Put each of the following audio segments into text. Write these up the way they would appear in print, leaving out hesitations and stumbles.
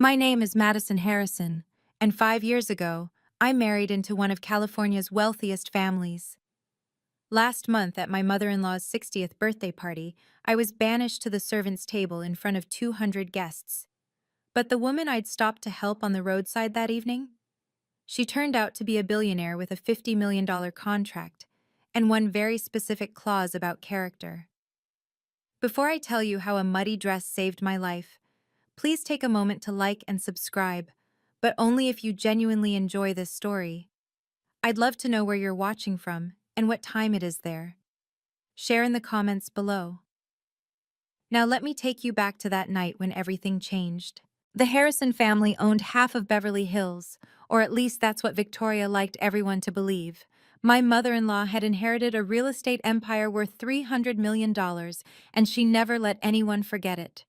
My name is Madison Harrison, and 5 years ago, I married into one of California's wealthiest families. Last month, at my mother-in-law's 60th birthday party, I was banished to the servants' table in front of 200 guests. But the woman I'd stopped to help on the roadside that evening? She turned out to be a billionaire with a $50 million contract, and one very specific clause about character. Before I tell you how a muddy dress saved my life, please take a moment to like and subscribe, but only if you genuinely enjoy this story. I'd love to know where you're watching from and what time it is there. Share in the comments below. Now let me take you back to that night when everything changed. The Harrison family owned half of Beverly Hills, or at least that's what Victoria liked everyone to believe. My mother-in-law had inherited a real estate empire worth $300 million, and she never let anyone forget it.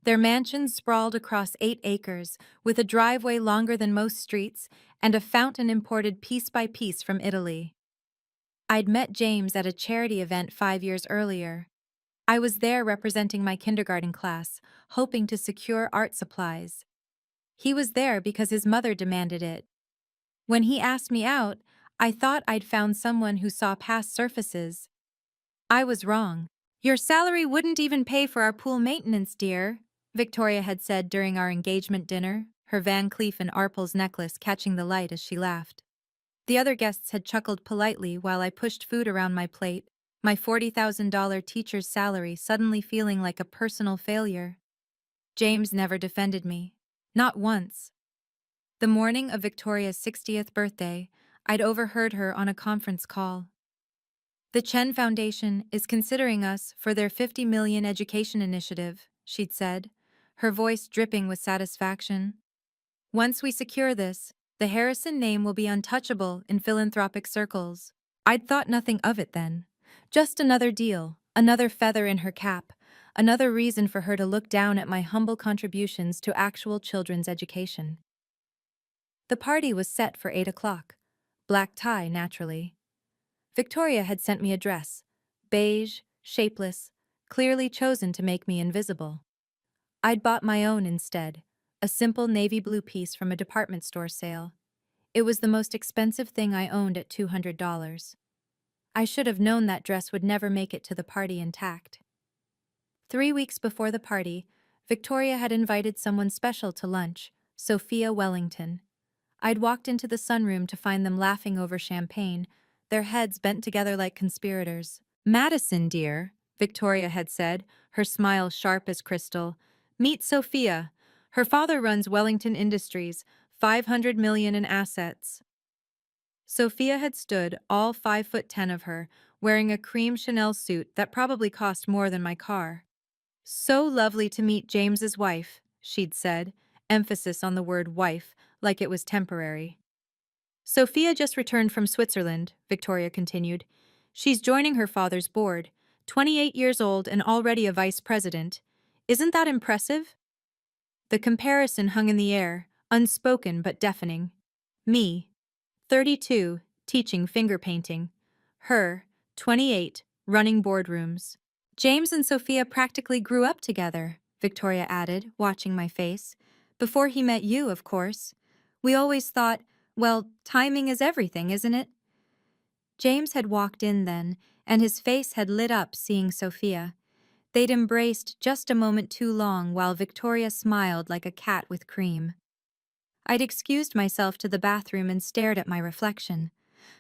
Their mansion sprawled across 8 acres, with a driveway longer than most streets and a fountain imported piece by piece from Italy. I'd met James at a charity event 5 years earlier. I was there representing my kindergarten class, hoping to secure art supplies. He was there because his mother demanded it. When he asked me out, I thought I'd found someone who saw past surfaces. I was wrong. "Your salary wouldn't even pay for our pool maintenance, dear," Victoria had said during our engagement dinner, her Van Cleef and Arpels necklace catching the light as she laughed. The other guests had chuckled politely while I pushed food around my plate, my $40,000 teacher's salary suddenly feeling like a personal failure. James never defended me. Not once. The morning of Victoria's 60th birthday, I'd overheard her on a conference call. "The Chen Foundation is considering us for their 50 million education initiative," she'd said, her voice dripping with satisfaction. "Once we secure this, the Harrison name will be untouchable in philanthropic circles." I'd thought nothing of it then. Just another deal, another feather in her cap, another reason for her to look down at my humble contributions to actual children's education. The party was set for 8 o'clock. Black tie, naturally. Victoria had sent me a dress, beige, shapeless, clearly chosen to make me invisible. I'd bought my own instead, a simple navy blue piece from a department store sale. It was the most expensive thing I owned at $200. I should have known that dress would never make it to the party intact. 3 weeks before the party, Victoria had invited someone special to lunch, Sophia Wellington. I'd walked into the sunroom to find them laughing over champagne, their heads bent together like conspirators. "Madison, dear," Victoria had said, her smile sharp as crystal. "Meet Sophia. Her father runs Wellington Industries, 500 million in assets." Sophia had stood, all 5'10" of her, wearing a cream Chanel suit that probably cost more than my car. "So lovely to meet James's wife," she'd said, emphasis on the word wife, like it was temporary. "Sophia just returned from Switzerland," Victoria continued. "She's joining her father's board, 28 years old and already a vice president. Isn't that impressive?" The comparison hung in the air, unspoken but deafening. Me, 32, teaching finger painting. Her, 28, running boardrooms. "James and Sophia practically grew up together," Victoria added, watching my face. "Before he met you, of course. We always thought, well, timing is everything, isn't it?" James had walked in then, and his face had lit up seeing Sophia. They'd embraced just a moment too long while Victoria smiled like a cat with cream. I'd excused myself to the bathroom and stared at my reflection.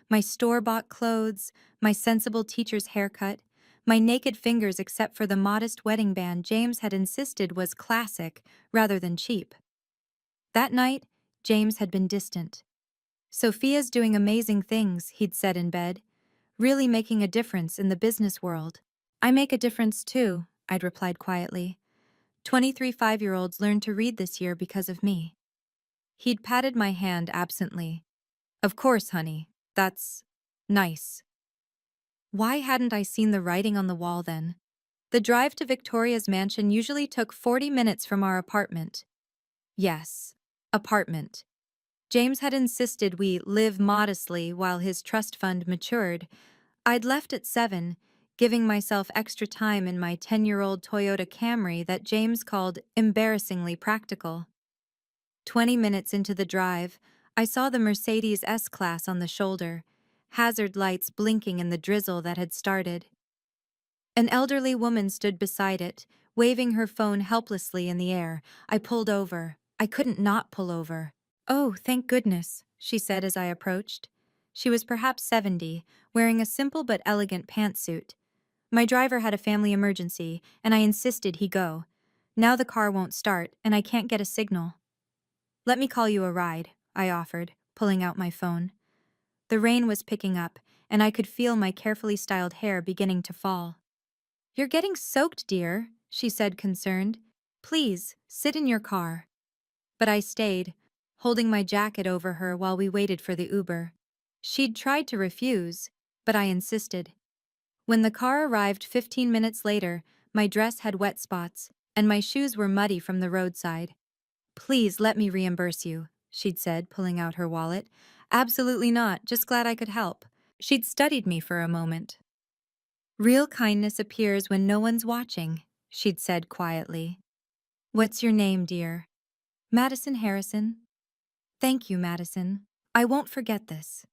My store-bought clothes, my sensible teacher's haircut, my naked fingers except for the modest wedding band James had insisted was classic rather than cheap. That night, James had been distant. "Sophia's doing amazing things," he'd said in bed, "really making a difference in the business world." "I make a difference too," I'd replied quietly. 23 5-year-olds learned to read this year because of me. He'd patted my hand absently. "Of course, honey. That's nice." Why hadn't I seen the writing on the wall then? The drive to Victoria's mansion usually took 40 minutes from our apartment. Yes, apartment. James had insisted we live modestly while his trust fund matured. I'd left at 7, giving myself extra time in my 10-year-old Toyota Camry that James called embarrassingly practical. 20 minutes into the drive, I saw the Mercedes S-Class on the shoulder, hazard lights blinking in the drizzle that had started. An elderly woman stood beside it, waving her phone helplessly in the air. I pulled over. I couldn't not pull over. "Oh, thank goodness," she said as I approached. She was perhaps 70, wearing a simple but elegant pantsuit. My driver had a family emergency, and I insisted he go. Now the car won't start, and I can't get a signal. "Let me call you a ride," I offered, pulling out my phone. The rain was picking up, and I could feel my carefully styled hair beginning to fall. "You're getting soaked, dear," she said, concerned. "Please, sit in your car." But I stayed, holding my jacket over her while we waited for the Uber. She'd tried to refuse, but I insisted. When the car arrived 15 minutes later, my dress had wet spots, and my shoes were muddy from the roadside. "Please let me reimburse you," she'd said, pulling out her wallet. "Absolutely not, just glad I could help." She'd studied me for a moment. "Real kindness appears when no one's watching," she'd said quietly. "What's your name, dear?" "Madison Harrison." "Thank you, Madison. I won't forget this."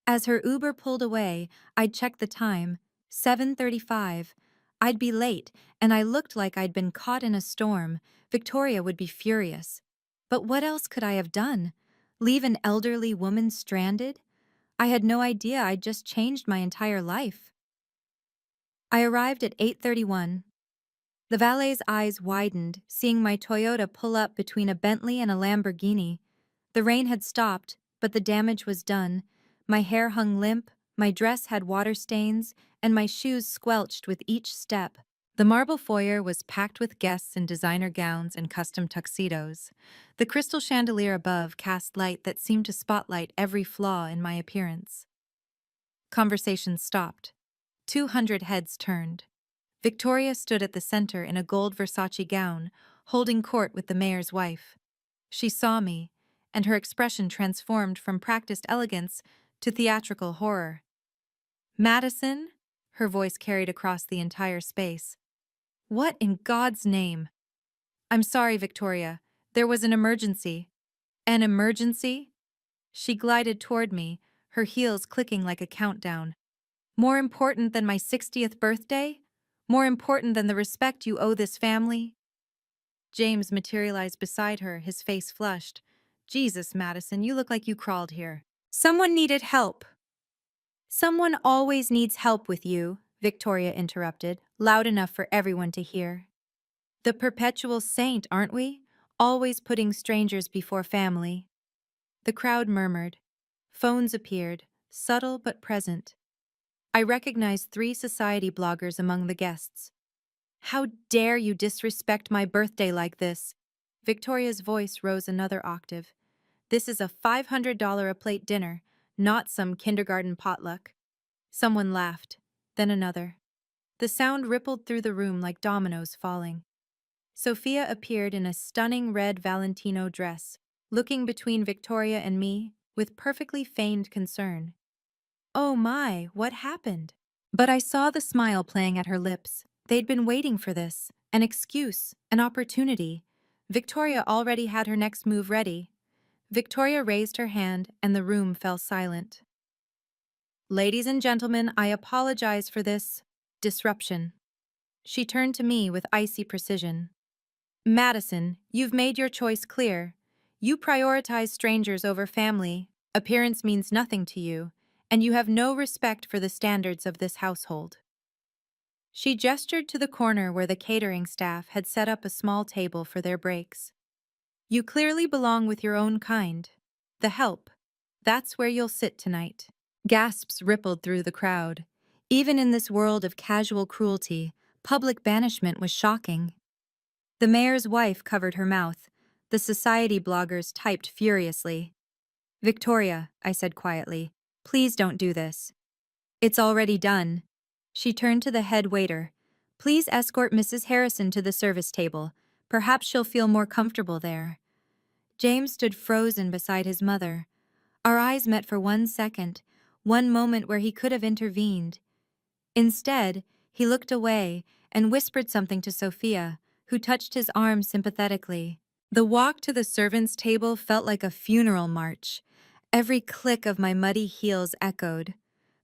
As her Uber pulled away, I'd checked the time. 7:35. I'd be late, and I looked like I'd been caught in a storm. Victoria would be furious. But what else could I have done? Leave an elderly woman stranded? I had no idea I'd just changed my entire life. I arrived at 8:31. The valet's eyes widened, seeing my Toyota pull up between a Bentley and a Lamborghini. The rain had stopped, but the damage was done. My hair hung limp, my dress had water stains, and my shoes squelched with each step. The marble foyer was packed with guests in designer gowns and custom tuxedos. The crystal chandelier above cast light that seemed to spotlight every flaw in my appearance. Conversations stopped. 200 heads turned. Victoria stood at the center in a gold Versace gown, holding court with the mayor's wife. She saw me, and her expression transformed from practiced elegance to theatrical horror. "Madison?" Her voice carried across the entire space. "What in God's name?" "I'm sorry, Victoria. There was an emergency." "An emergency?" She glided toward me, her heels clicking like a countdown. "More important than my 60th birthday? More important than the respect you owe this family?" James materialized beside her, his face flushed. "Jesus, Madison, you look like you crawled here." "Someone needed help." "Someone always needs help with you," Victoria interrupted, loud enough for everyone to hear. "The perpetual saint, aren't we? Always putting strangers before family." The crowd murmured. Phones appeared, subtle but present. I recognized 3 society bloggers among the guests. "How dare you disrespect my birthday like this?" Victoria's voice rose another octave. "This is a $500 a plate dinner, not some kindergarten potluck." Someone laughed, then another. The sound rippled through the room like dominoes falling. Sophia appeared in a stunning red Valentino dress, looking between Victoria and me with perfectly feigned concern. "Oh my, what happened?" But I saw the smile playing at her lips. They'd been waiting for this, an excuse, an opportunity. Victoria already had her next move ready. Victoria raised her hand and the room fell silent. "Ladies and gentlemen, I apologize for this disruption." She turned to me with icy precision. "Madison, you've made your choice clear. You prioritize strangers over family, appearance means nothing to you, and you have no respect for the standards of this household." She gestured to the corner where the catering staff had set up a small table for their breaks. "You clearly belong with your own kind. The help. That's where you'll sit tonight." Gasps rippled through the crowd. Even in this world of casual cruelty, public banishment was shocking. The mayor's wife covered her mouth. The society bloggers typed furiously. "Victoria," I said quietly, "please don't do this." "It's already done." She turned to the head waiter. "Please escort Mrs. Harrison to the service table. Perhaps she'll feel more comfortable there." James stood frozen beside his mother. Our eyes met for 1 second, one moment where he could have intervened. Instead, he looked away and whispered something to Sophia, who touched his arm sympathetically. The walk to the servants' table felt like a funeral march. Every click of my muddy heels echoed.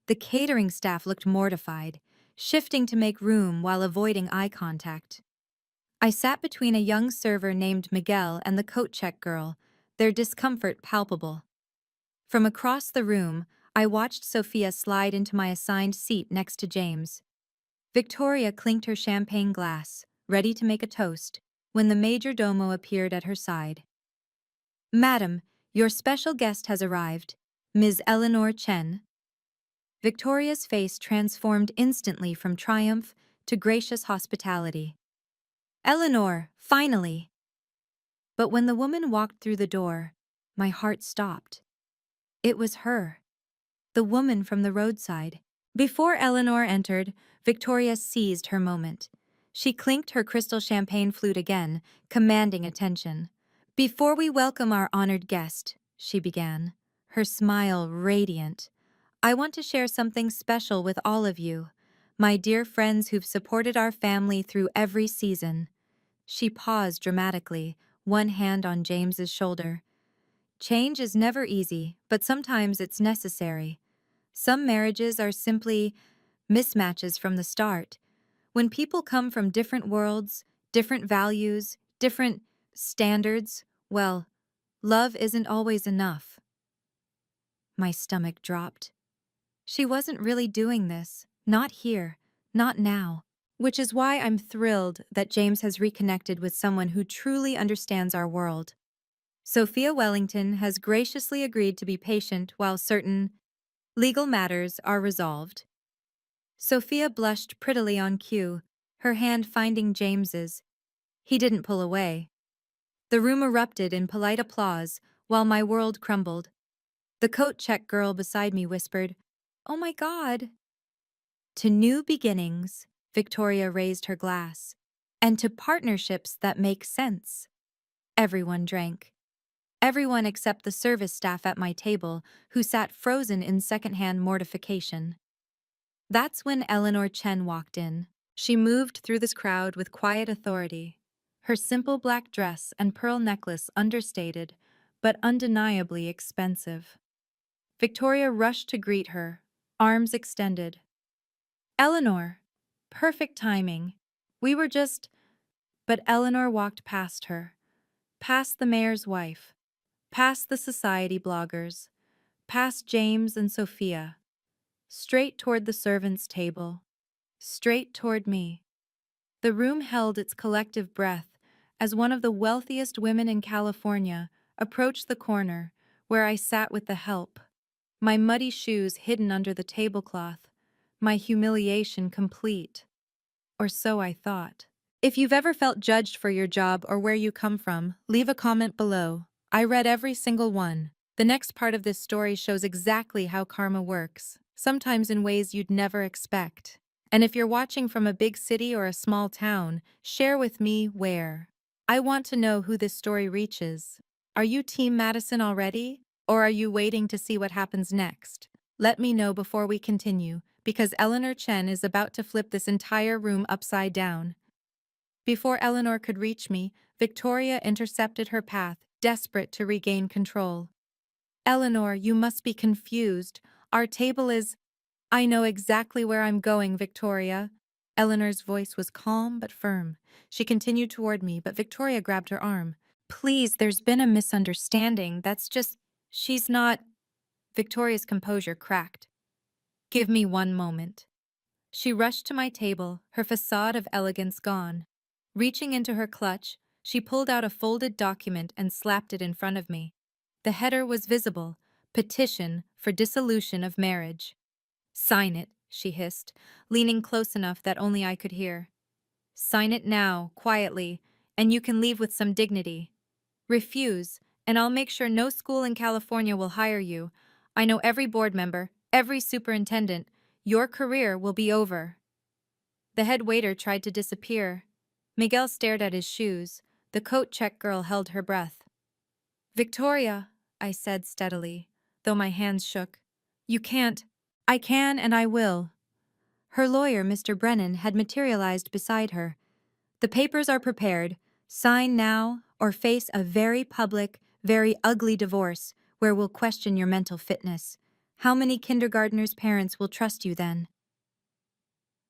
The catering staff looked mortified, shifting to make room while avoiding eye contact. I sat between a young server named Miguel and the coat check girl, their discomfort palpable. From across the room, I watched Sophia slide into my assigned seat next to James. Victoria clinked her champagne glass, ready to make a toast, when the major domo appeared at her side. "Madam, your special guest has arrived, Ms. Eleanor Chen." Victoria's face transformed instantly from triumph to gracious hospitality. "Eleanor, finally!" But when the woman walked through the door, my heart stopped. It was her, the woman from the roadside. Before Eleanor entered, Victoria seized her moment. She clinked her crystal champagne flute again, commanding attention. "Before we welcome our honored guest," she began, her smile radiant, "I want to share something special with all of you, my dear friends who've supported our family through every season." She paused dramatically, one hand on James's shoulder. "Change is never easy, but sometimes it's necessary. Some marriages are simply mismatches from the start. When people come from different worlds, different values, different standards, well, love isn't always enough." My stomach dropped. She wasn't really doing this, not here, not now. Which is why I'm thrilled that James has reconnected with someone who truly understands our world. Sophia Wellington has graciously agreed to be patient while certain legal matters are resolved. Sophia blushed prettily on cue, her hand finding James's. He didn't pull away. The room erupted in polite applause while my world crumbled. The coat check girl beside me whispered, "Oh my God." "To new beginnings," Victoria raised her glass, "and to partnerships that make sense." Everyone drank. Everyone except the service staff at my table, who sat frozen in secondhand mortification. That's when Eleanor Chen walked in. She moved through this crowd with quiet authority, her simple black dress and pearl necklace understated, but undeniably expensive. Victoria rushed to greet her, arms extended. "Eleanor." Perfect timing. We were just... But Eleanor walked past her, past the mayor's wife, past the society bloggers, past James and Sophia, straight toward the servants' table, straight toward me. The room held its collective breath as one of the wealthiest women in California approached the corner where I sat with the help, my muddy shoes hidden under the tablecloth, my humiliation complete. Or so I thought. If you've ever felt judged for your job or where you come from, leave a comment below. I read every single one. The next part of this story shows exactly how karma works, sometimes in ways you'd never expect. And if you're watching from a big city or a small town, share with me where. I want to know who this story reaches. Are you Team Madison already? Or are you waiting to see what happens next? Let me know before we continue, because Eleanor Chen is about to flip this entire room upside down. Before Eleanor could reach me, Victoria intercepted her path, desperate to regain control. "Eleanor, you must be confused. Our table is..." "I know exactly where I'm going, Victoria." Eleanor's voice was calm but firm. She continued toward me, but Victoria grabbed her arm. "Please, there's been a misunderstanding. That's just... She's not..." Victoria's composure cracked. "Give me one moment." She rushed to my table, her facade of elegance gone. Reaching into her clutch, she pulled out a folded document and slapped it in front of me. The header was visible: "Petition for dissolution of marriage." "Sign it," she hissed, leaning close enough that only I could hear. "Sign it now, quietly, and you can leave with some dignity. Refuse, and I'll make sure no school in California will hire you. I know every board member, every superintendent. Your career will be over." The head waiter tried to disappear. Miguel stared at his shoes. The coat check girl held her breath. "Victoria," I said steadily, though my hands shook. "You can't." "I can and I will." Her lawyer, Mr. Brennan, had materialized beside her. "The papers are prepared. Sign now, or face a very public, very ugly divorce where we'll question your mental fitness. How many kindergartners' parents will trust you then?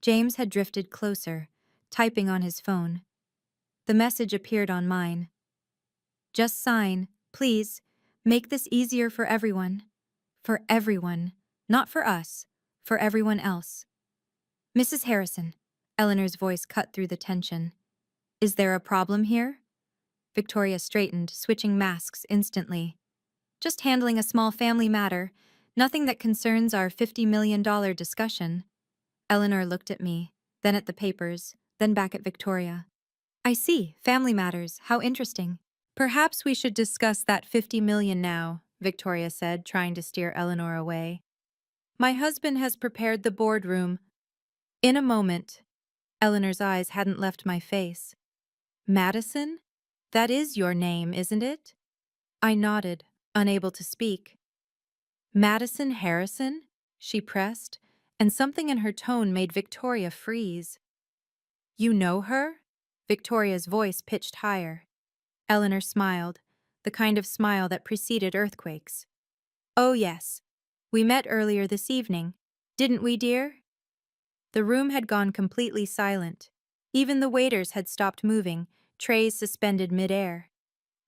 James had drifted closer, typing on his phone. The message appeared on mine. Just sign, please. Make this easier for everyone. For everyone. Not for us. For everyone else. Mrs. Harrison. Eleanor's voice cut through the tension. Is there a problem here? Victoria straightened, switching masks instantly. Just handling a small family matter. Nothing that concerns our $50 million discussion. Eleanor looked at me, then at the papers, then back at Victoria. I see, family matters, how interesting. Perhaps we should discuss that 50 million now, Victoria said, trying to steer Eleanor away. My husband has prepared the boardroom. In a moment. Eleanor's eyes hadn't left my face. Madison? That is your name, isn't it? I nodded, unable to speak. Madison Harrison? She pressed, and something in her tone made Victoria freeze. You know her? Victoria's voice pitched higher. Eleanor smiled, the kind of smile that preceded earthquakes. Oh yes. We met earlier this evening, didn't we, dear? The room had gone completely silent. Even the waiters had stopped moving, trays suspended mid-air.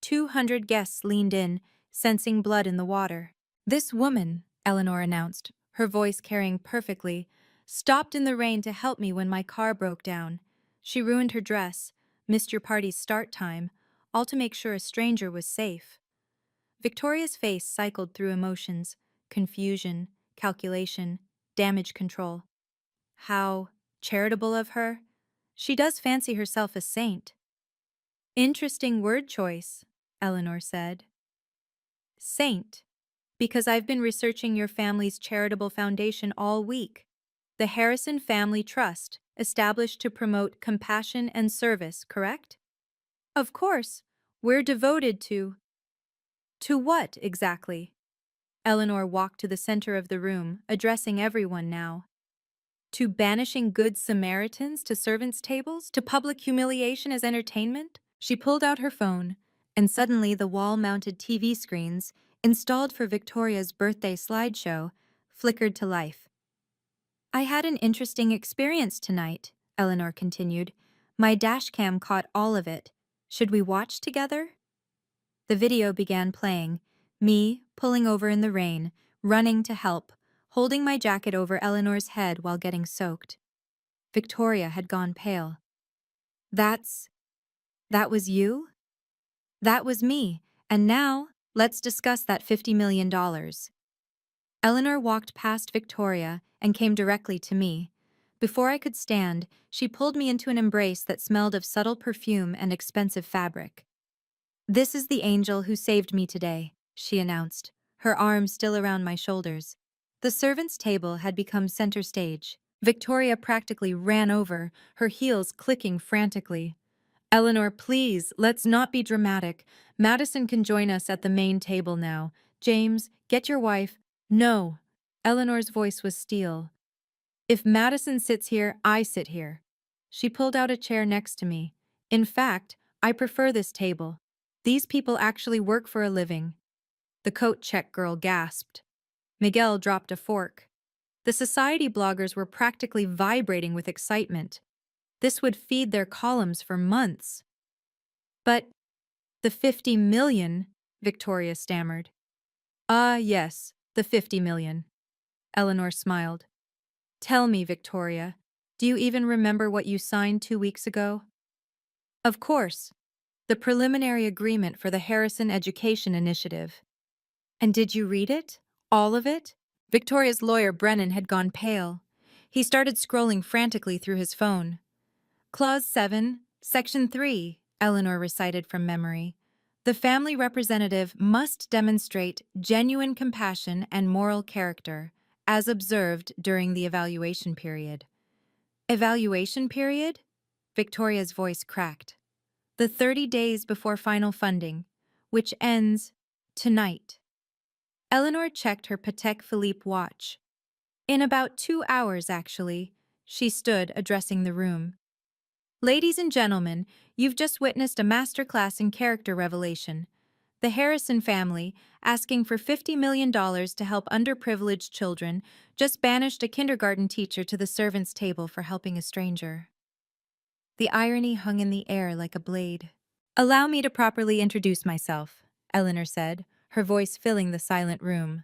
200 guests leaned in, sensing blood in the water. This woman, Eleanor announced, her voice carrying perfectly, stopped in the rain to help me when my car broke down. She ruined her dress, missed your party's start time, all to make sure a stranger was safe. Victoria's face cycled through emotions, confusion, calculation, damage control. How charitable of her. She does fancy herself a saint. Interesting word choice, Eleanor said. Saint. Because I've been researching your family's charitable foundation all week. The Harrison Family Trust, established to promote compassion and service, correct? Of course. We're devoted to... To what, exactly? Eleanor walked to the center of the room, addressing everyone now. To banishing good Samaritans to servants' tables? To public humiliation as entertainment? She pulled out her phone, and suddenly the wall-mounted TV screens, installed for Victoria's birthday slideshow, flickered to life. I had an interesting experience tonight, Eleanor continued. My dashcam caught all of it. Should we watch together? The video began playing, me pulling over in the rain, running to help, holding my jacket over Eleanor's head while getting soaked. Victoria had gone pale. That was you? That was me, and now, let's discuss that $50 million. Eleanor walked past Victoria and came directly to me. Before I could stand, she pulled me into an embrace that smelled of subtle perfume and expensive fabric. This is the angel who saved me today, she announced, her arms still around my shoulders. The servants' table had become center stage. Victoria practically ran over, her heels clicking frantically. Eleanor, please, let's not be dramatic. Madison can join us at the main table now. James, get your wife. No. Eleanor's voice was steel. If Madison sits here, I sit here. She pulled out a chair next to me. In fact, I prefer this table. These people actually work for a living. The coat check girl gasped. Miguel dropped a fork. The society bloggers were practically vibrating with excitement. This would feed their columns for months. But the 50 million, Victoria stammered. Ah, yes, the 50 million. Eleanor smiled. Tell me, Victoria, do you even remember what you signed 2 weeks ago? Of course. The preliminary agreement for the Harrison Education Initiative. And did you read it? All of it? Victoria's lawyer, Brennan, had gone pale. He started scrolling frantically through his phone. Clause 7, Section 3, Eleanor recited from memory. The family representative must demonstrate genuine compassion and moral character, as observed during the evaluation period. Evaluation period? Victoria's voice cracked. The 30 days before final funding, which ends tonight. Eleanor checked her Patek Philippe watch. In about 2 hours, actually. She stood, addressing the room. Ladies and gentlemen, you've just witnessed a masterclass in character revelation. The Harrison family, asking for $50 million to help underprivileged children, just banished a kindergarten teacher to the servants' table for helping a stranger. The irony hung in the air like a blade. Allow me to properly introduce myself, Eleanor said, her voice filling the silent room.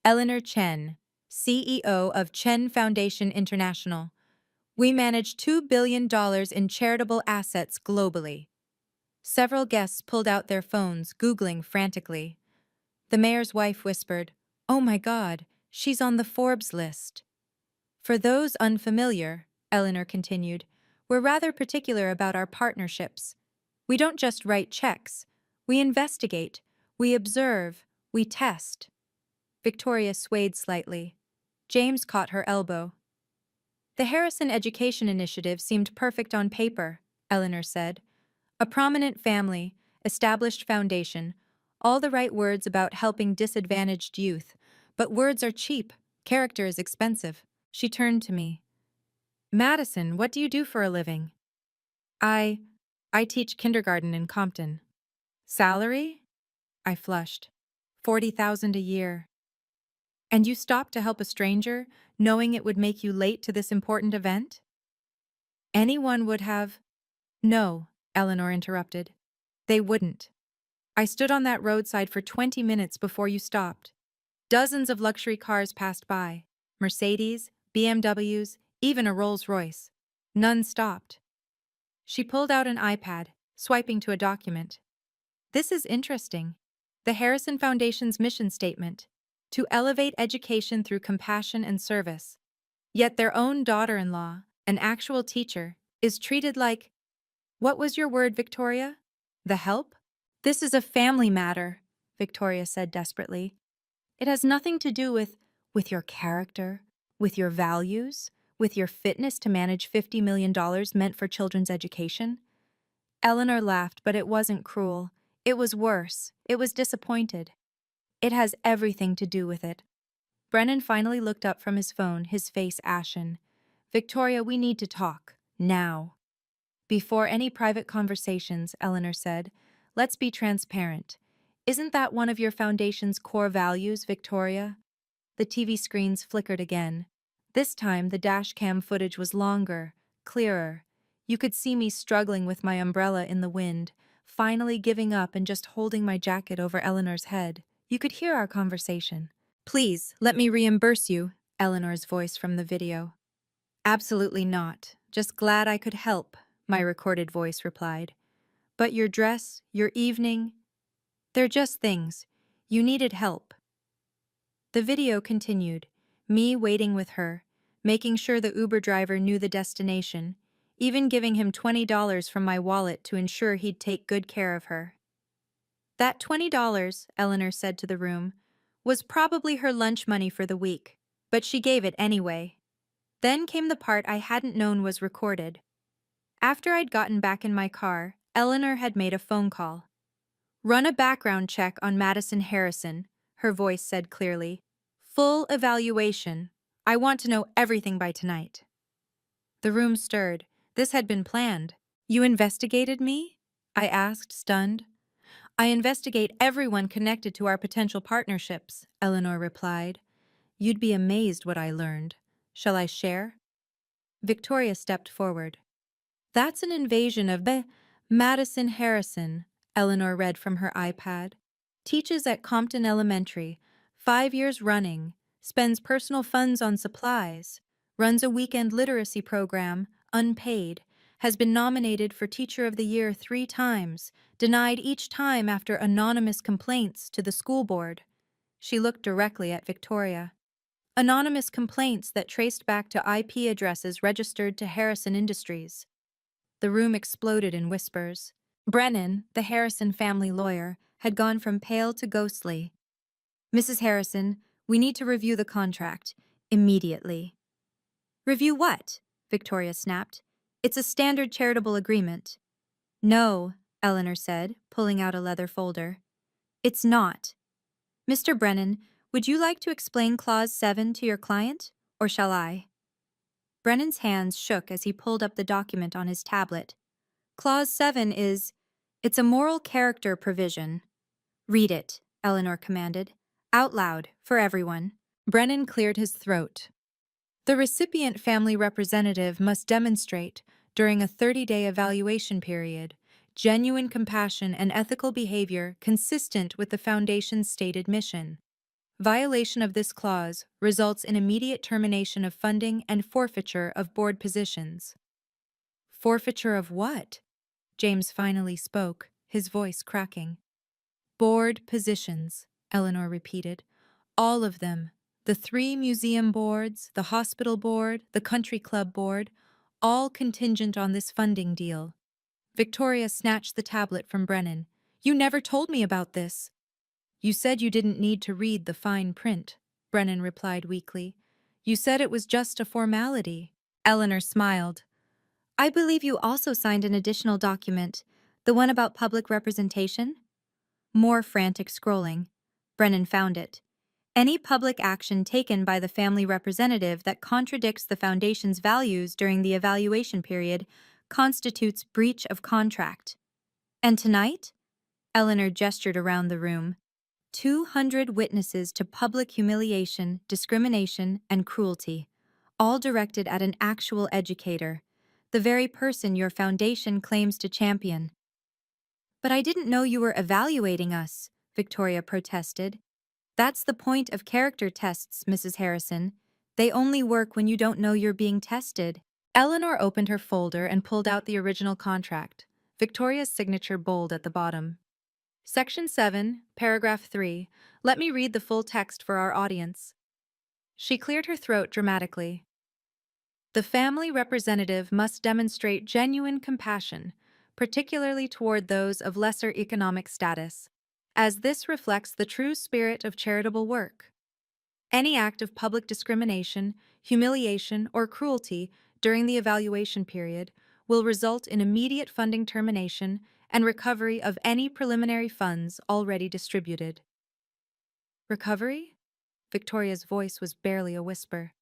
Eleanor Chen, CEO of Chen Foundation International. We manage $2 billion in charitable assets globally. Several guests pulled out their phones, Googling frantically. The mayor's wife whispered, "Oh my God, she's on the Forbes list." For those unfamiliar, Eleanor continued, we're rather particular about our partnerships. We don't just write checks. We investigate, we observe, we test. Victoria swayed slightly. James caught her elbow. The Harrison Education Initiative seemed perfect on paper, Eleanor said. A prominent family, established foundation, all the right words about helping disadvantaged youth. But words are cheap, character is expensive. She turned to me. Madison, what do you do for a living? I teach kindergarten in Compton. Salary? I flushed. 40,000 a year. And you stopped to help a stranger, knowing it would make you late to this important event? Anyone would have. No, Eleanor interrupted. They wouldn't. I stood on that roadside for 20 minutes before you stopped. Dozens of luxury cars passed by. Mercedes, BMWs, even a Rolls-Royce. None stopped. She pulled out an iPad, swiping to a document. This is interesting. The Harrison Foundation's mission statement: to elevate education through compassion and service. Yet their own daughter-in-law, an actual teacher, is treated like, what was your word, Victoria? The help? This is a family matter, Victoria said desperately. It has nothing to do with your character, with your values, with your fitness to manage $50 million meant for children's education. Eleanor laughed, but it wasn't cruel. It was worse. It was disappointed. It has everything to do with it. Brennan finally looked up from his phone, his face ashen. Victoria, we need to talk. Now. Before any private conversations, Eleanor said, let's be transparent. Isn't that one of your foundation's core values, Victoria? The TV screens flickered again. This time, the dashcam footage was longer, clearer. You could see me struggling with my umbrella in the wind, finally giving up and just holding my jacket over Eleanor's head. You could hear our conversation. Please, let me reimburse you, Eleanor's voice from the video. Absolutely not. Just glad I could help, my recorded voice replied. But your dress, your evening, they're just things. You needed help. The video continued, me waiting with her, making sure the Uber driver knew the destination, even giving him $20 from my wallet to ensure he'd take good care of her. That $20, Eleanor said to the room, was probably her lunch money for the week, but she gave it anyway. Then came the part I hadn't known was recorded. After I'd gotten back in my car, Eleanor had made a phone call. Run a background check on Madison Harrison, her voice said clearly. Full evaluation. I want to know everything by tonight. The room stirred. This had been planned. You investigated me? I asked, stunned. I investigate everyone connected to our potential partnerships, Eleanor replied. You'd be amazed what I learned. Shall I share? Victoria stepped forward. That's an invasion of Madison Harrison, Eleanor read from her iPad. Teaches at Compton Elementary, 5 years running, spends personal funds on supplies, runs a weekend literacy program, unpaid, has been nominated for Teacher of the Year 3 times, denied each time after anonymous complaints to the school board. She looked directly at Victoria. Anonymous complaints that traced back to IP addresses registered to Harrison Industries. The room exploded in whispers. Brennan, the Harrison family lawyer, had gone from pale to ghostly. Mrs. Harrison, we need to review the contract. Immediately. Review what? Victoria snapped. It's a standard charitable agreement. No, Eleanor said, pulling out a leather folder. It's not. Mr. Brennan, would you like to explain Clause 7 to your client, or shall I? Brennan's hands shook as he pulled up the document on his tablet. Clause 7 is, it's a moral character provision. Read it, Eleanor commanded. Out loud, for everyone. Brennan cleared his throat. The recipient family representative must demonstrate, during a 30-day evaluation period, genuine compassion and ethical behavior consistent with the Foundation's stated mission. Violation of this clause results in immediate termination of funding and forfeiture of board positions. Forfeiture of what? James finally spoke, his voice cracking. Board positions, Eleanor repeated. All of them. The 3 museum boards, the hospital board, the country club board, all contingent on this funding deal. Victoria snatched the tablet from Brennan. You never told me about this. You said you didn't need to read the fine print, Brennan replied weakly. You said it was just a formality. Eleanor smiled. I believe you also signed an additional document, the one about public representation? More frantic scrolling. Brennan found it. Any public action taken by the family representative that contradicts the Foundation's values during the evaluation period constitutes breach of contract. And tonight? Eleanor gestured around the room. 200 witnesses to public humiliation, discrimination, and cruelty, all directed at an actual educator, the very person your Foundation claims to champion. But I didn't know you were evaluating us, Victoria protested. That's the point of character tests, Mrs. Harrison. They only work when you don't know you're being tested. Eleanor opened her folder and pulled out the original contract, Victoria's signature bold at the bottom. Section 7, paragraph 3. Let me read the full text for our audience. She cleared her throat dramatically. The family representative must demonstrate genuine compassion, particularly toward those of lesser economic status, as this reflects the true spirit of charitable work. Any act of public discrimination, humiliation, or cruelty during the evaluation period will result in immediate funding termination and recovery of any preliminary funds already distributed. Recovery? Victoria's voice was barely a whisper.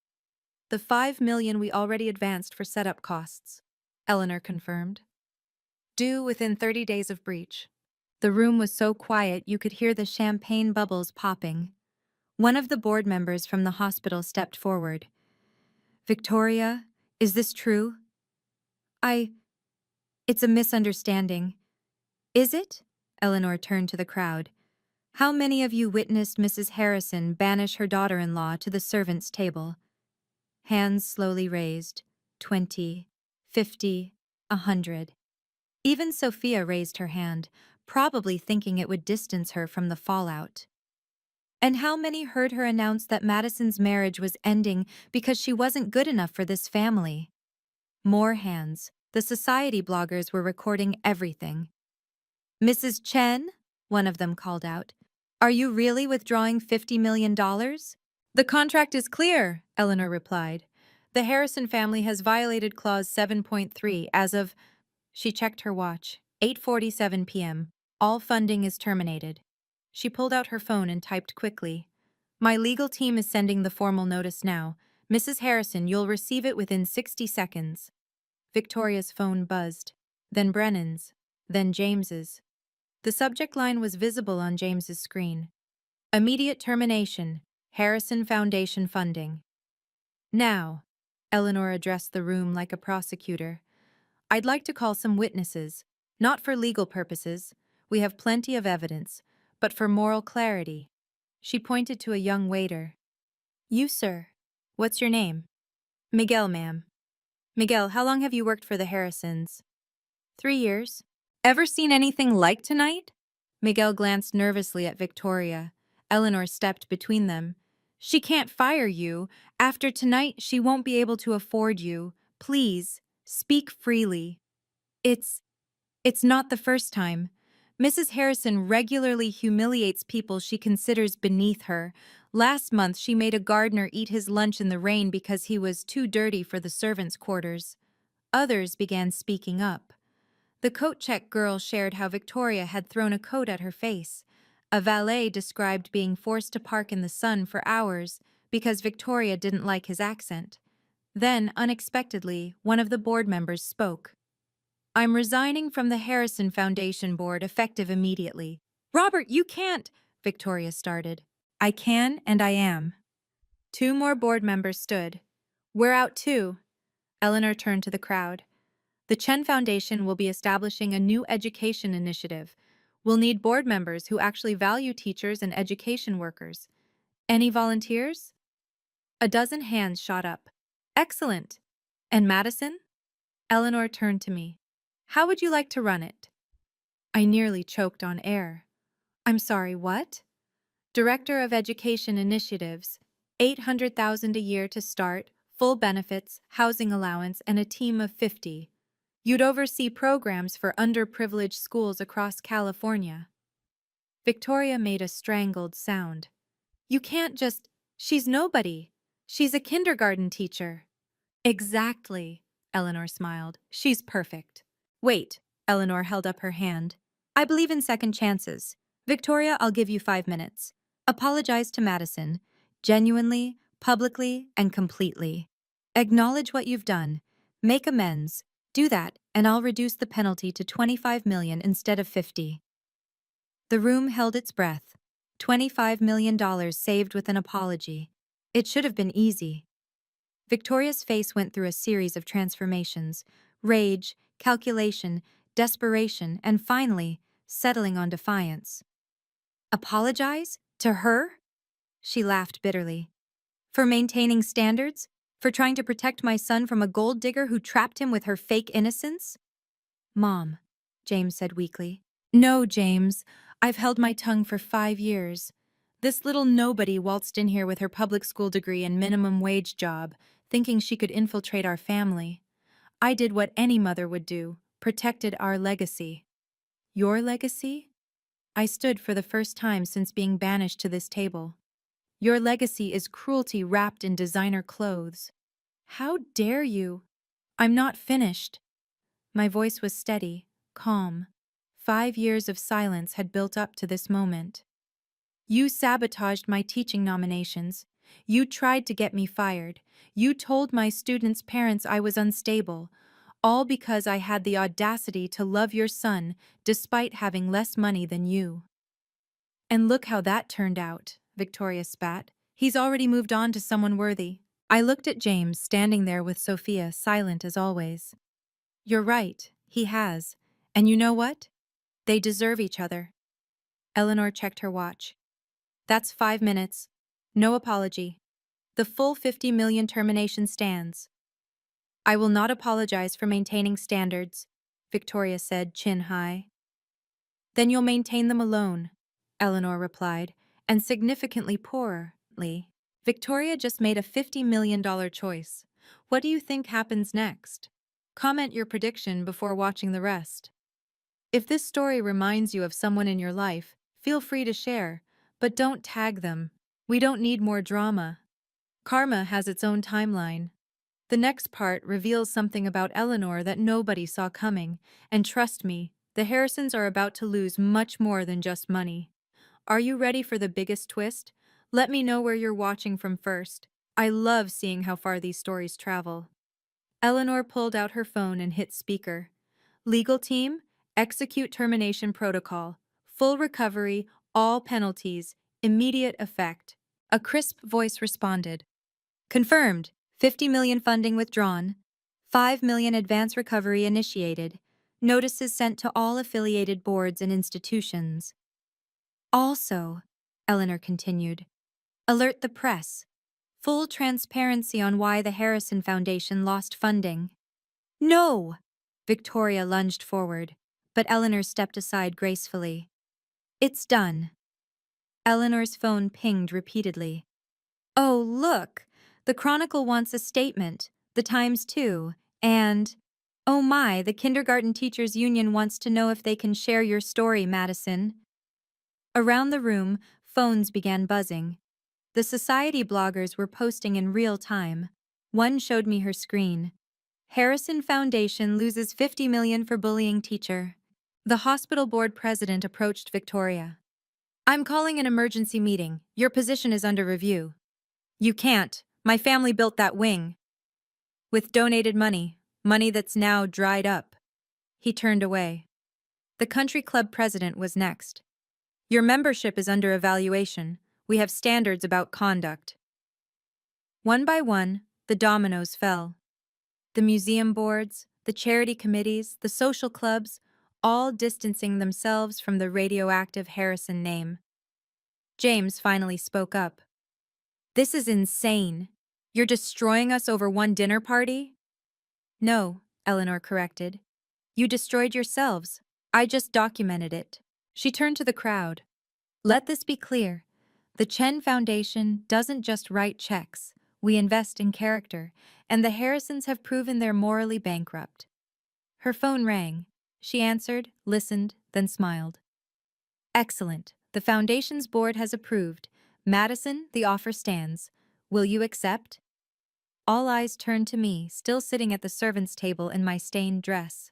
The $5 million we already advanced for setup costs, Eleanor confirmed. Due within 30 days of breach. The room was so quiet you could hear the champagne bubbles popping. One of the board members from the hospital stepped forward. Victoria, is this true? It's a misunderstanding. Is it? Eleanor turned to the crowd. How many of you witnessed Mrs. Harrison banish her daughter-in-law to the servants' table? Hands slowly raised. 20, 50, 100. Even Sophia raised her hand, probably thinking it would distance her from the fallout. And how many heard her announce that Madison's marriage was ending because she wasn't good enough for this family? More hands. The society bloggers were recording everything. Mrs. Chen, one of them called out, are you really withdrawing $50 million? The contract is clear, Eleanor replied. The Harrison family has violated Clause 7.3 as of, she checked her watch, 8:47 p.m. All funding is terminated. She pulled out her phone and typed quickly. My legal team is sending the formal notice now. Mrs. Harrison, you'll receive it within 60 seconds. Victoria's phone buzzed, then Brennan's, then James's. The subject line was visible on James's screen. Immediate termination, Harrison Foundation funding. Now, Eleanor addressed the room like a prosecutor, I'd like to call some witnesses, not for legal purposes, we have plenty of evidence, but for moral clarity. She pointed to a young waiter. You, sir. What's your name? Miguel, ma'am. Miguel, how long have you worked for the Harrisons? 3 years. Ever seen anything like tonight? Miguel glanced nervously at Victoria. Eleanor stepped between them. She can't fire you. After tonight, she won't be able to afford you. Please, speak freely. It's not the first time. Mrs. Harrison regularly humiliates people she considers beneath her. Last month, she made a gardener eat his lunch in the rain because he was too dirty for the servants' quarters. Others began speaking up. The coat-check girl shared how Victoria had thrown a coat at her face. A valet described being forced to park in the sun for hours because Victoria didn't like his accent. Then, unexpectedly, one of the board members spoke. I'm resigning from the Harrison Foundation board effective immediately. Robert, you can't, Victoria started. I can and I am. Two more board members stood. We're out too. Eleanor turned to the crowd. The Chen Foundation will be establishing a new education initiative. We'll need board members who actually value teachers and education workers. Any volunteers? A dozen hands shot up. Excellent. And Madison? Eleanor turned to me. How would you like to run it? I nearly choked on air. I'm sorry, what? Director of Education Initiatives, 800,000 a year to start, full benefits, housing allowance, and a team of 50. You'd oversee programs for underprivileged schools across California. Victoria made a strangled sound. You can't just... She's nobody. She's a kindergarten teacher. Exactly, Eleanor smiled. She's perfect. Wait, Eleanor held up her hand. I believe in second chances. Victoria, I'll give you 5 minutes. Apologize to Madison. Genuinely, publicly, and completely. Acknowledge what you've done. Make amends. Do that, and I'll reduce the penalty to $25 million instead of 50. The room held its breath. $25 million saved with an apology. It should have been easy. Victoria's face went through a series of transformations: rage, calculation, desperation, and finally, settling on defiance. Apologize? To her? She laughed bitterly. For maintaining standards? For trying to protect my son from a gold digger who trapped him with her fake innocence? Mom, James said weakly. No, James. I've held my tongue for 5 years. This little nobody waltzed in here with her public school degree and minimum wage job, thinking she could infiltrate our family. I did what any mother would do, protected our legacy. Your legacy? I stood for the first time since being banished to this table. Your legacy is cruelty wrapped in designer clothes. How dare you? I'm not finished. My voice was steady, calm. 5 years of silence had built up to this moment. You sabotaged my teaching nominations. You tried to get me fired. You told my students' parents I was unstable, all because I had the audacity to love your son despite having less money than you. And look how that turned out, Victoria spat. He's already moved on to someone worthy. I looked at James standing there with Sophia, silent as always. You're right, he has. And you know what? They deserve each other. Eleanor checked her watch. That's 5 minutes. No apology. The full 50 million termination stands. I will not apologize for maintaining standards, Victoria said, chin high. Then you'll maintain them alone, Eleanor replied, and significantly poorly. Victoria just made a $50 million choice. What do you think happens next? Comment your prediction before watching the rest. If this story reminds you of someone in your life, feel free to share, but don't tag them. We don't need more drama. Karma has its own timeline. The next part reveals something about Eleanor that nobody saw coming, and trust me, the Harrisons are about to lose much more than just money. Are you ready for the biggest twist? Let me know where you're watching from first. I love seeing how far these stories travel. Eleanor pulled out her phone and hit speaker. Legal team, execute termination protocol. Full recovery, all penalties, immediate effect. A crisp voice responded. Confirmed. 50 million funding withdrawn. 5 million advance recovery initiated. Notices sent to all affiliated boards and institutions. Also, Eleanor continued, alert the press. Full transparency on why the Harrison Foundation lost funding. No! Victoria lunged forward, but Eleanor stepped aside gracefully. It's done. Eleanor's phone pinged repeatedly. Oh, look! The Chronicle wants a statement, the Times too, and... Oh my, the Kindergarten Teachers Union wants to know if they can share your story, Madison. Around the room, phones began buzzing. The society bloggers were posting in real time. One showed me her screen. Harrison Foundation loses 50 million for bullying teacher. The hospital board president approached Victoria. I'm calling an emergency meeting. Your position is under review. You can't. My family built that wing. With donated money, money that's now dried up. He turned away. The country club president was next. Your membership is under evaluation. We have standards about conduct. One by one, the dominoes fell. The museum boards, the charity committees, the social clubs, all distancing themselves from the radioactive Harrison name. James finally spoke up. This is insane. You're destroying us over one dinner party? No, Eleanor corrected. You destroyed yourselves. I just documented it. She turned to the crowd. Let this be clear. The Chen Foundation doesn't just write checks. We invest in character, and the Harrisons have proven they're morally bankrupt. Her phone rang. She answered, listened, then smiled. Excellent. The Foundation's board has approved. Madison, the offer stands. Will you accept? All eyes turned to me, still sitting at the servants' table in my stained dress.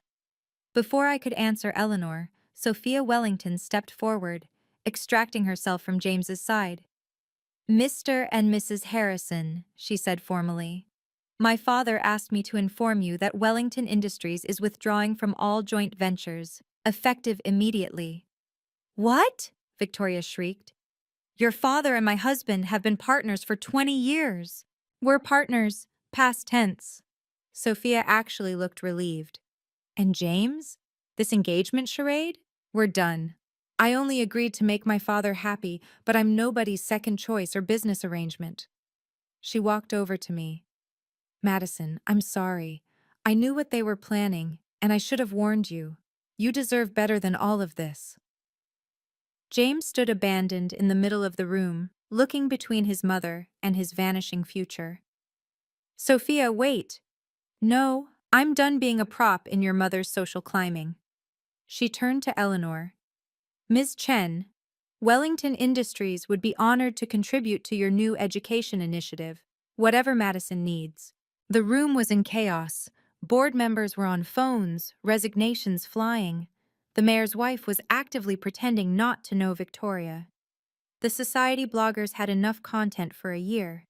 Before I could answer Eleanor, Sophia Wellington stepped forward, extracting herself from James's side. Mr. and Mrs. Harrison, she said formally. My father asked me to inform you that Wellington Industries is withdrawing from all joint ventures, effective immediately. What? Victoria shrieked. Your father and my husband have been partners for 20 years. We're partners, past tense. Sophia actually looked relieved. And James? This engagement charade? We're done. I only agreed to make my father happy, but I'm nobody's second choice or business arrangement. She walked over to me. Madison, I'm sorry. I knew what they were planning, and I should have warned you. You deserve better than all of this. James stood abandoned in the middle of the room, looking between his mother and his vanishing future. Sophia, wait. No, I'm done being a prop in your mother's social climbing. She turned to Eleanor. Ms. Chen, Wellington Industries would be honored to contribute to your new education initiative, whatever Madison needs. The room was in chaos. Board members were on phones, resignations flying. The mayor's wife was actively pretending not to know Victoria. The society bloggers had enough content for a year.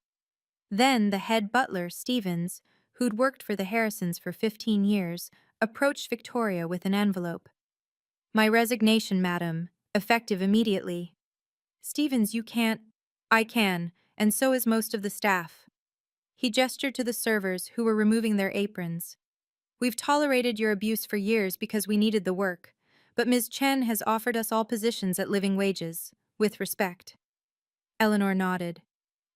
Then the head butler, Stevens, who'd worked for the Harrisons for 15 years, approached Victoria with an envelope. My resignation, madam, effective immediately. Stevens, you can't. I can, and so is most of the staff. He gestured to the servers who were removing their aprons. We've tolerated your abuse for years because we needed the work, but Ms. Chen has offered us all positions at living wages, with respect. Eleanor nodded.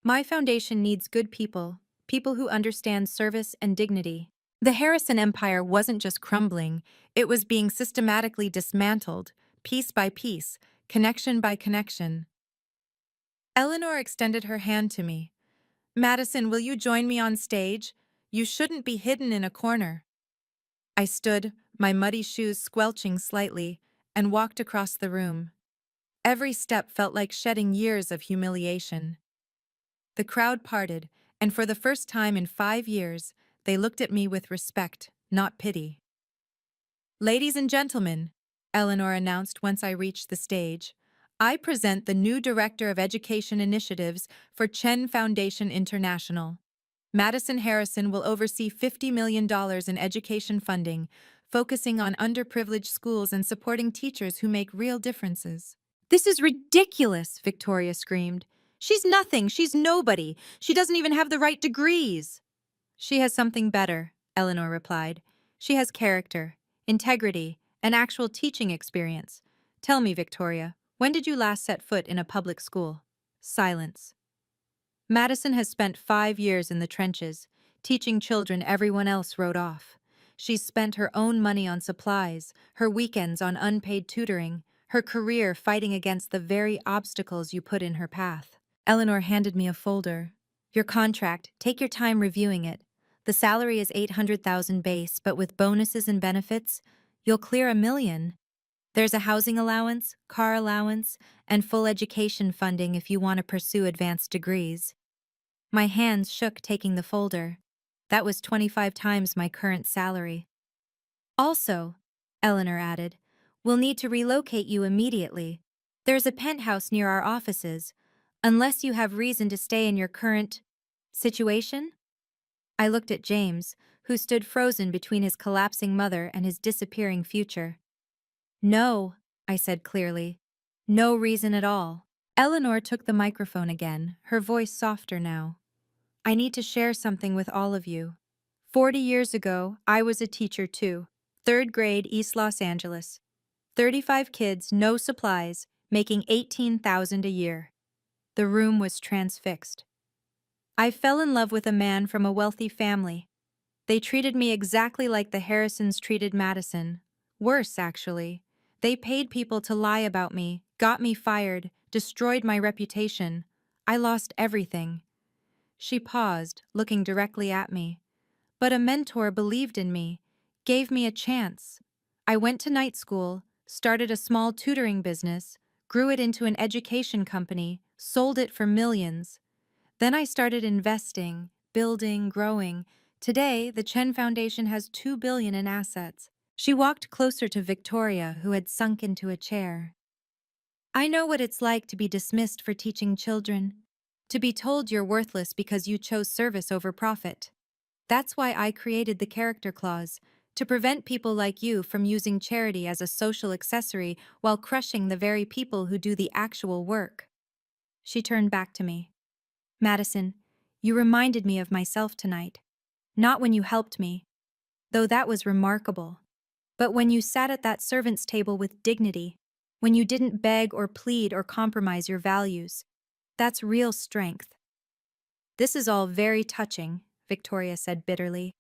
My foundation needs good people, people who understand service and dignity. The Harrison Empire wasn't just crumbling, it was being systematically dismantled, piece by piece, connection by connection. Eleanor extended her hand to me. Madison, will you join me on stage? You shouldn't be hidden in a corner. I stood, my muddy shoes squelching slightly, and walked across the room. Every step felt like shedding years of humiliation. The crowd parted, and for the first time in 5 years, they looked at me with respect, not pity. Ladies and gentlemen, Eleanor announced once I reached the stage, I present the new Director of Education Initiatives for Chen Foundation International. Madison Harrison will oversee $50 million in education funding, focusing on underprivileged schools and supporting teachers who make real differences. This is ridiculous, Victoria screamed. She's nothing, she's nobody. She doesn't even have the right degrees. She has something better, Eleanor replied. She has character, integrity, and actual teaching experience. Tell me, Victoria, when did you last set foot in a public school? Silence. Madison has spent 5 years in the trenches, teaching children everyone else wrote off. She's spent her own money on supplies, her weekends on unpaid tutoring, her career fighting against the very obstacles you put in her path. Eleanor handed me a folder. Your contract, take your time reviewing it. The salary is $800,000 base, but with bonuses and benefits, you'll clear $1 million. There's a housing allowance, car allowance, and full education funding if you want to pursue advanced degrees. My hands shook taking the folder. That was 25 times my current salary. Also, Eleanor added, we'll need to relocate you immediately. There's a penthouse near our offices, unless you have reason to stay in your current situation? I looked at James, who stood frozen between his collapsing mother and his disappearing future. No, I said clearly. No reason at all. Eleanor took the microphone again, her voice softer now. I need to share something with all of you. 40 years ago, I was a teacher too. Third grade, East Los Angeles. 35 kids, no supplies, making $18,000 a year. The room was transfixed. I fell in love with a man from a wealthy family. They treated me exactly like the Harrisons treated Madison. Worse, actually. They paid people to lie about me, got me fired, destroyed my reputation. I lost everything. She paused, looking directly at me. But a mentor believed in me, gave me a chance. I went to night school, started a small tutoring business, grew it into an education company, sold it for millions. Then I started investing, building, growing. Today, the Chen Foundation has $2 billion in assets. She walked closer to Victoria, who had sunk into a chair. I know what it's like to be dismissed for teaching children, to be told you're worthless because you chose service over profit. That's why I created the character clause, to prevent people like you from using charity as a social accessory while crushing the very people who do the actual work. She turned back to me. Madison, you reminded me of myself tonight. Not when you helped me, though that was remarkable, but when you sat at that servant's table with dignity, when you didn't beg or plead or compromise your values. That's real strength. This is all very touching, Victoria said bitterly.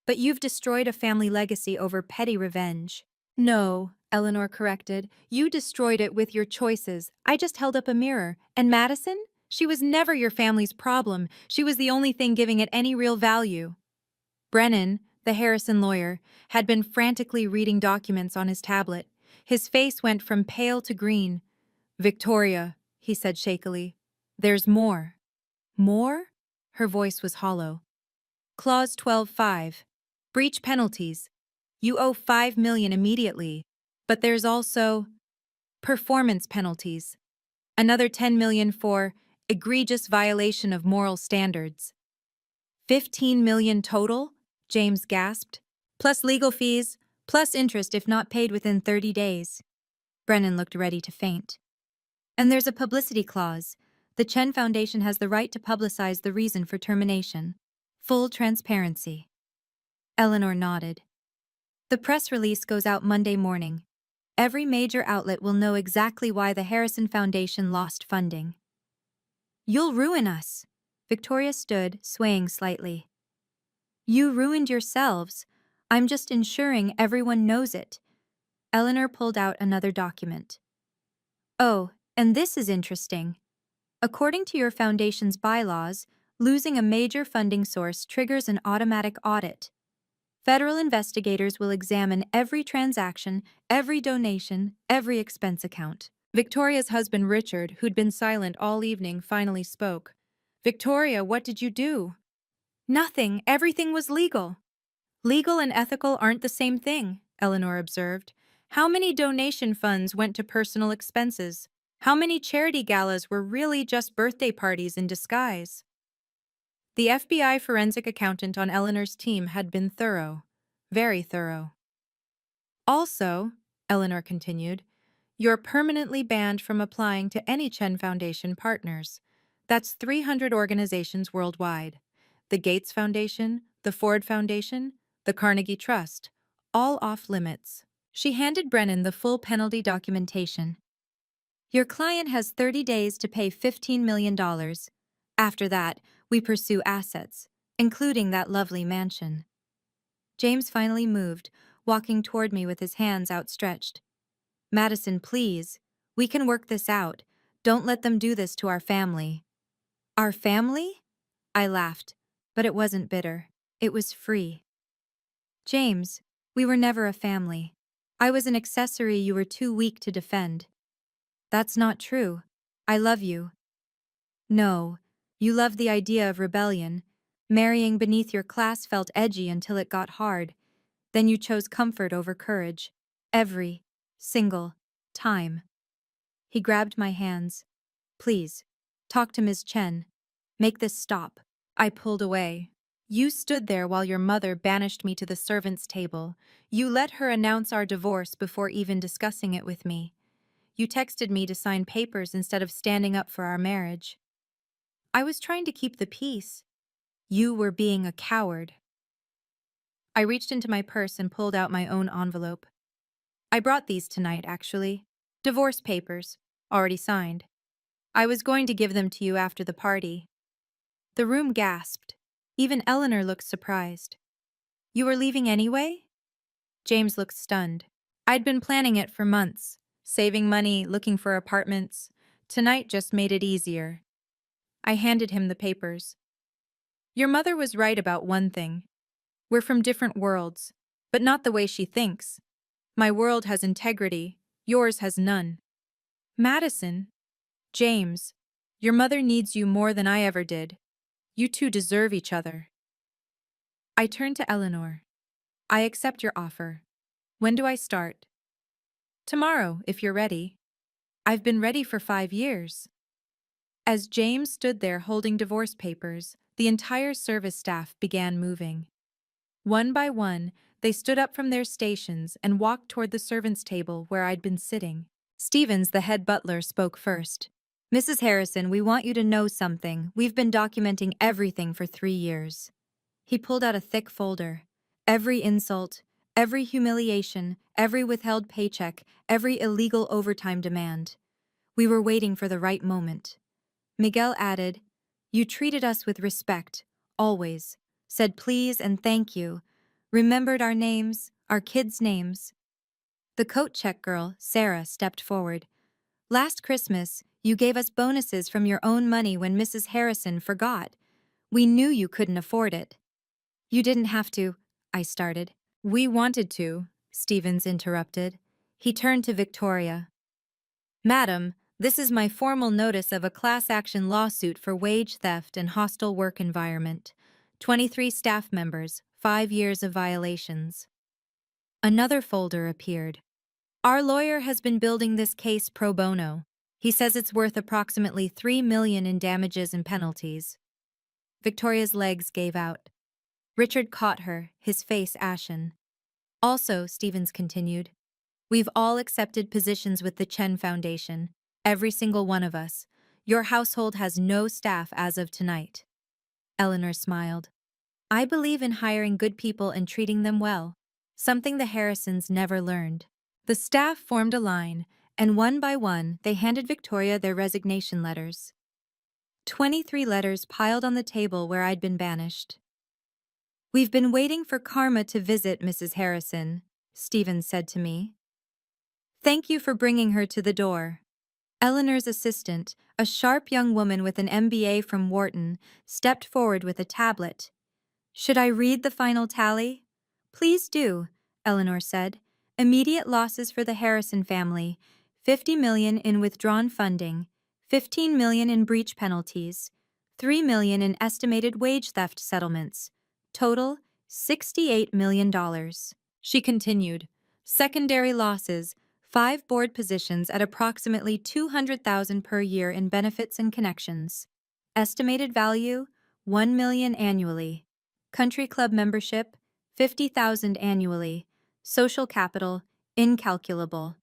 But you've destroyed a family legacy over petty revenge. No, Eleanor corrected. You destroyed it with your choices. I just held up a mirror. And Madison? She was never your family's problem. She was the only thing giving it any real value. Brennan, the Harrison lawyer, had been frantically reading documents on his tablet. His face went from pale to green. Victoria, he said shakily. There's more. More? Her voice was hollow. Clause 12.5. Breach penalties. You owe $5 million immediately, but there's also performance penalties. Another $10 million for egregious violation of moral standards. $15 million total? James gasped. Plus legal fees, plus interest if not paid within 30 days. Brennan looked ready to faint. And there's a publicity clause. The Chen Foundation has the right to publicize the reason for termination. Full transparency. Eleanor nodded. The press release goes out Monday morning. Every major outlet will know exactly why the Harrison Foundation lost funding. You'll ruin us. Victoria stood, swaying slightly. You ruined yourselves. I'm just ensuring everyone knows it. Eleanor pulled out another document. Oh, and this is interesting. According to your foundation's bylaws, losing a major funding source triggers an automatic audit. Federal investigators will examine every transaction, every donation, every expense account. Victoria's husband Richard, who'd been silent all evening, finally spoke. Victoria, what did you do? Nothing. Everything was legal. Legal and ethical aren't the same thing, Eleanor observed. How many donation funds went to personal expenses? How many charity galas were really just birthday parties in disguise? The FBI forensic accountant on Eleanor's team had been thorough, very thorough. Also, Eleanor continued, you're permanently banned from applying to any Chen Foundation partners. That's 300 organizations worldwide. The Gates Foundation, the Ford Foundation, the Carnegie Trust, all off limits. She handed Brennan the full penalty documentation. Your client has 30 days to pay $15 million. After that, we pursue assets, including that lovely mansion. James finally moved, walking toward me with his hands outstretched. Madison, please. We can work this out. Don't let them do this to our family. Our family? I laughed, but it wasn't bitter. It was free. James, we were never a family. I was an accessory you were too weak to defend. That's not true. I love you. No, you loved the idea of rebellion. Marrying beneath your class felt edgy until it got hard. Then you chose comfort over courage. Every single time. He grabbed my hands. Please, talk to Ms. Chen. Make this stop. I pulled away. You stood there while your mother banished me to the servants' table. You let her announce our divorce before even discussing it with me. You texted me to sign papers instead of standing up for our marriage. I was trying to keep the peace. You were being a coward. I reached into my purse and pulled out my own envelope. I brought these tonight, actually. Divorce papers, already signed. I was going to give them to you after the party. The room gasped. Even Eleanor looked surprised. You were leaving anyway? James looked stunned. I'd been planning it for months, saving money, looking for apartments. Tonight just made it easier. I handed him the papers. Your mother was right about one thing. We're from different worlds, but not the way she thinks. My world has integrity, yours has none. Madison, James, your mother needs you more than I ever did. You two deserve each other. I turned to Eleanor. I accept your offer. When do I start? Tomorrow, if you're ready. I've been ready for 5 years. As James stood there holding divorce papers, the entire service staff began moving. One by one, they stood up from their stations and walked toward the servants' table where I'd been sitting. Stevens, the head butler, spoke first. Mrs. Harrison, we want you to know something. We've been documenting everything for 3 years. He pulled out a thick folder. Every insult, every humiliation, every withheld paycheck, every illegal overtime demand. We were waiting for the right moment. Miguel added, You treated us with respect, always. Said please and thank you. Remembered our names, our kids' names. The coat check girl, Sarah, stepped forward. Last Christmas, you gave us bonuses from your own money when Mrs. Harrison forgot. We knew you couldn't afford it. You didn't have to, I started. We wanted to, Stevens interrupted. He turned to Victoria. Madam, this is my formal notice of a class action lawsuit for wage theft and hostile work environment. 23 staff members, 5 years of violations. Another folder appeared. Our lawyer has been building this case pro bono. He says it's worth approximately $3 million in damages and penalties. Victoria's legs gave out. Richard caught her, his face ashen. Also, Stevens continued, we've all accepted positions with the Chen Foundation, every single one of us. Your household has no staff as of tonight. Eleanor smiled. I believe in hiring good people and treating them well, something the Harrisons never learned. The staff formed a line, and one by one, they handed Victoria their resignation letters. 23 letters piled on the table where I'd been banished. We've been waiting for karma to visit Mrs. Harrison, Stevens said to me. Thank you for bringing her to the door. Eleanor's assistant, a sharp young woman with an MBA from Wharton, stepped forward with a tablet. Should I read the final tally? Please do, Eleanor said. Immediate losses for the Harrison family, $50 million in withdrawn funding, $15 million in breach penalties, $3 million in estimated wage theft settlements. Total, $68 million. She continued. Secondary losses, 5 board positions at approximately $200,000 per year in benefits and connections. Estimated value, $1 million annually. Country club membership, $50,000 annually. Social capital, incalculable.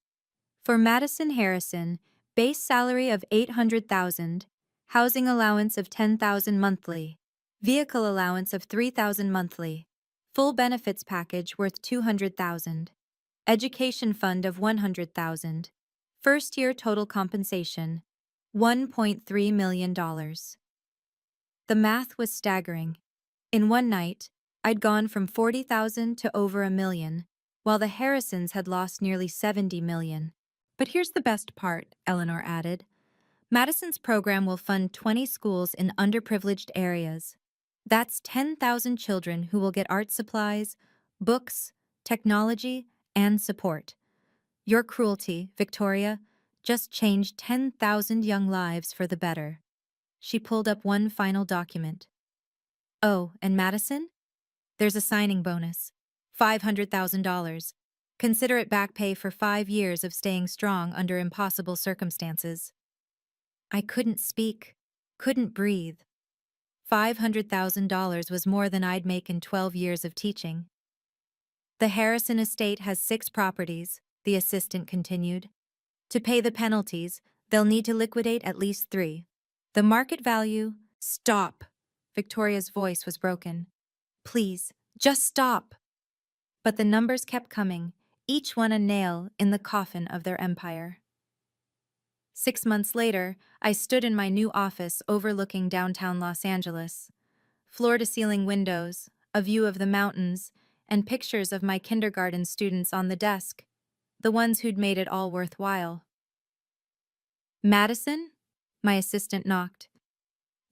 For Madison Harrison, base salary of $800,000, housing allowance of $10,000 monthly, vehicle allowance of $3,000 monthly, full benefits package worth $200,000, education fund of $100,000, first year total compensation, $1.3 million. The math was staggering. In one night, I'd gone from $40,000 to over $1 million, while the Harrisons had lost nearly $70 million. But here's the best part, Eleanor added. Madison's program will fund 20 schools in underprivileged areas. That's 10,000 children who will get art supplies, books, technology, and support. Your cruelty, Victoria, just changed 10,000 young lives for the better. She pulled up one final document. Oh, and Madison? There's a signing bonus. $500,000. Consider it back pay for 5 years of staying strong under impossible circumstances. I couldn't speak, couldn't breathe. $500,000 was more than I'd make in 12 years of teaching. The Harrison estate has 6 properties, the assistant continued. To pay the penalties, they'll need to liquidate at least 3. The market value— Stop! Victoria's voice was broken. Please, just stop! But the numbers kept coming, each one a nail in the coffin of their empire. 6 months later, I stood in my new office overlooking downtown Los Angeles. Floor-to-ceiling windows, a view of the mountains, and pictures of my kindergarten students on the desk, the ones who'd made it all worthwhile. Madison? My assistant knocked.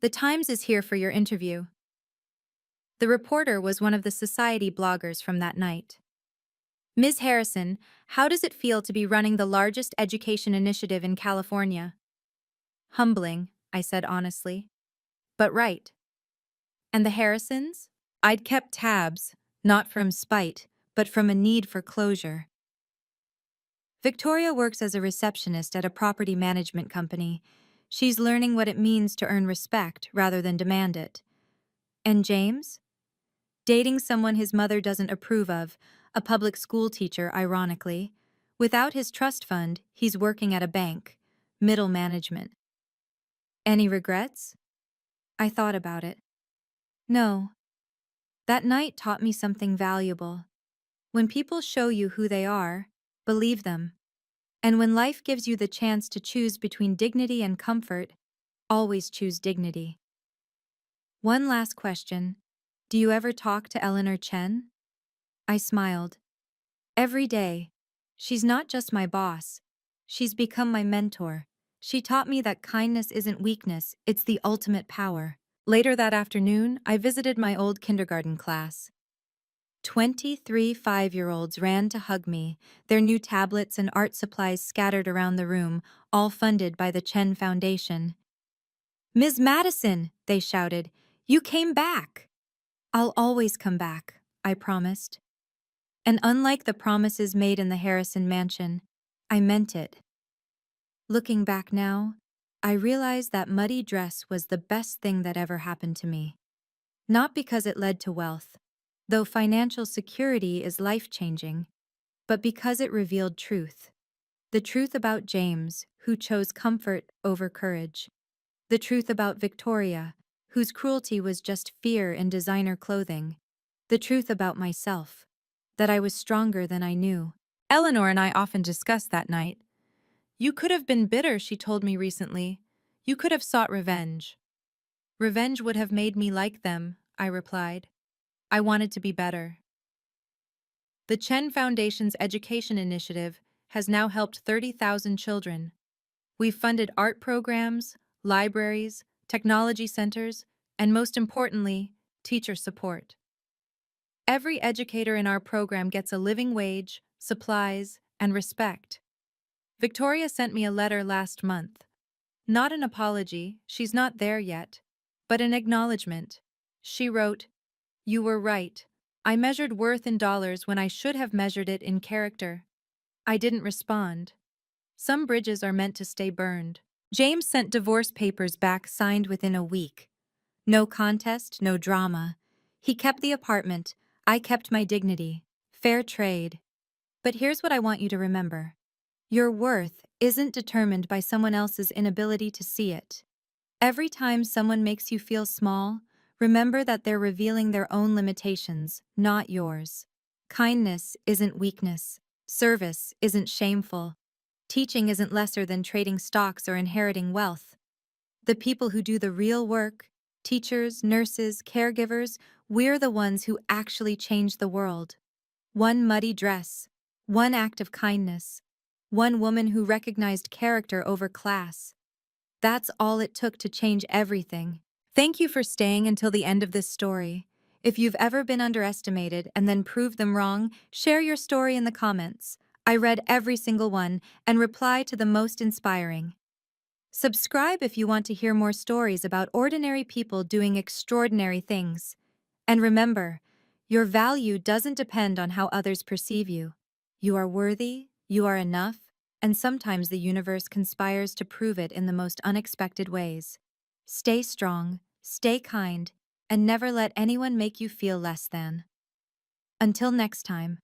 The Times is here for your interview. The reporter was one of the society bloggers from that night. Ms. Harrison, how does it feel to be running the largest education initiative in California? Humbling, I said honestly. But right. And the Harrisons? I'd kept tabs, not from spite, but from a need for closure. Victoria works as a receptionist at a property management company. She's learning what it means to earn respect rather than demand it. And James? Dating someone his mother doesn't approve of, a public school teacher, ironically. Without his trust fund, he's working at a bank, middle management. Any regrets? I thought about it. No. That night taught me something valuable. When people show you who they are, believe them. And when life gives you the chance to choose between dignity and comfort, always choose dignity. One last question. Do you ever talk to Eleanor Chen? I smiled. Every day. She's not just my boss. She's become my mentor. She taught me that kindness isn't weakness, it's the ultimate power. Later that afternoon, I visited my old kindergarten class. 23 5-year-olds ran to hug me, their new tablets and art supplies scattered around the room, all funded by the Chen Foundation. Ms. Madison, they shouted, you came back. I'll always come back, I promised. And unlike the promises made in the Harrison mansion, I meant it. Looking back now, I realize that muddy dress was the best thing that ever happened to me. Not because it led to wealth, though financial security is life-changing, but because it revealed truth. The truth about James, who chose comfort over courage. The truth about Victoria, whose cruelty was just fear in designer clothing. The truth about myself, that I was stronger than I knew. Eleanor and I often discussed that night. You could have been bitter, she told me recently. You could have sought revenge. Revenge would have made me like them, I replied. I wanted to be better. The Chen Foundation's education initiative has now helped 30,000 children. We've funded art programs, libraries, technology centers, and most importantly, teacher support. Every educator in our program gets a living wage, supplies, and respect. Victoria sent me a letter last month. Not an apology, she's not there yet, but an acknowledgement. She wrote, "You were right. I measured worth in dollars when I should have measured it in character." I didn't respond. Some bridges are meant to stay burned. James sent divorce papers back signed within a week. No contest, no drama. He kept the apartment. I kept my dignity. Fair trade. But here's what I want you to remember. Your worth isn't determined by someone else's inability to see it. Every time someone makes you feel small, remember that they're revealing their own limitations, not yours. Kindness isn't weakness. Service isn't shameful. Teaching isn't lesser than trading stocks or inheriting wealth. The people who do the real work, teachers, nurses, caregivers, we're the ones who actually change the world. One muddy dress, one act of kindness, one woman who recognized character over class. That's all it took to change everything. Thank you for staying until the end of this story. If you've ever been underestimated and then proved them wrong, share your story in the comments. I read every single one and reply to the most inspiring. Subscribe if you want to hear more stories about ordinary people doing extraordinary things. And remember, your value doesn't depend on how others perceive you. You are worthy, you are enough, and sometimes the universe conspires to prove it in the most unexpected ways. Stay strong, stay kind, and never let anyone make you feel less than. Until next time.